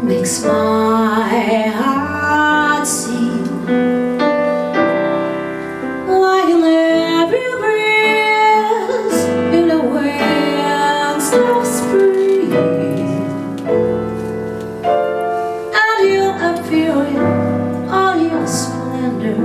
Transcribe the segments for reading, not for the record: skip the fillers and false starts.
Makes my heart sing like an every breeze in the winds of spring, and you appear in all your splendor.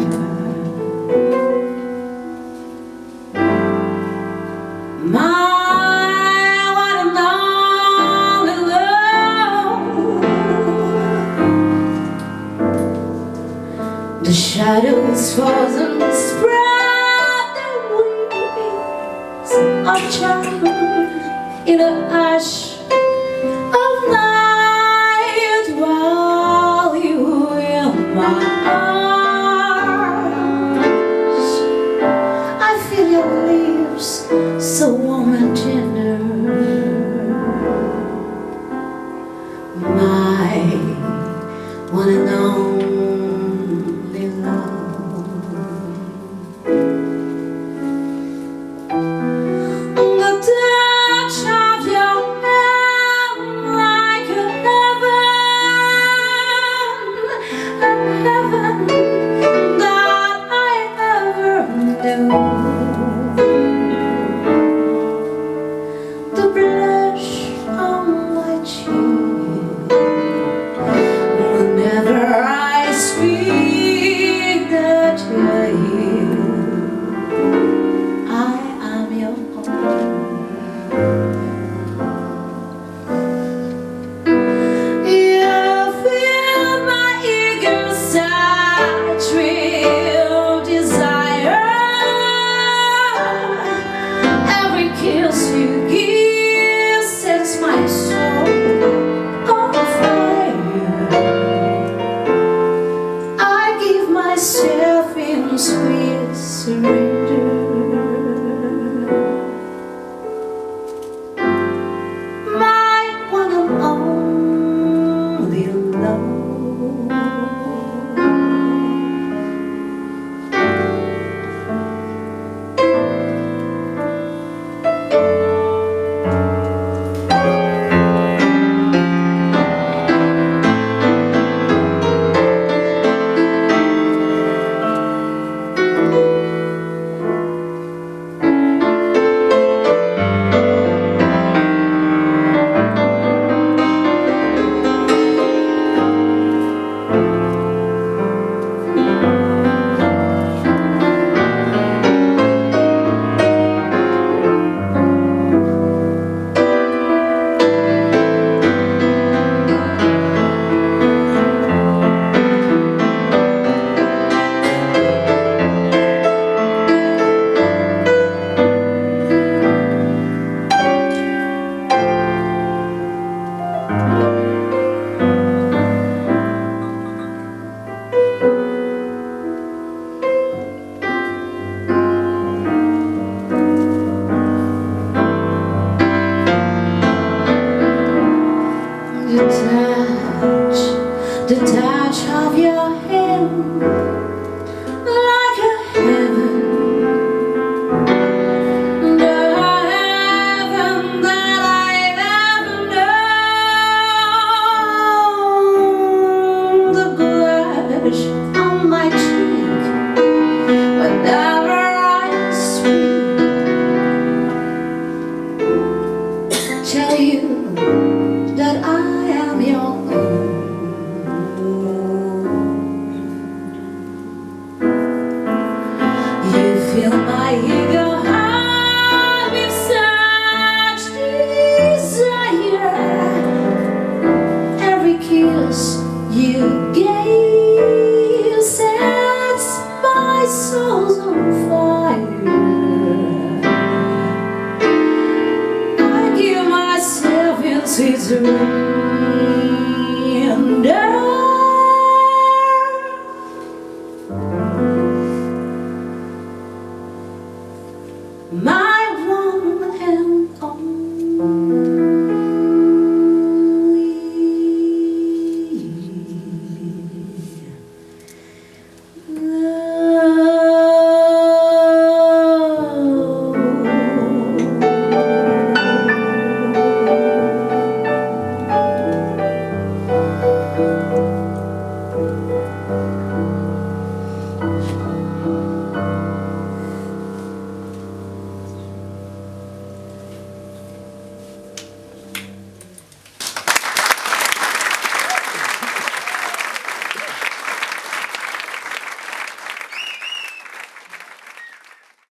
The shadows fall and spread their wings of childhood in the hush of night, while you were in my arms. I feel your lips so warm and tender, my one and only. The blush on my cheek whenever I speak that you're here. I am your own. You fill my eager sight with desire. Every kiss you give sets my soul on fire. I give myself in sweet surrender. My one and only love. The touch of your hand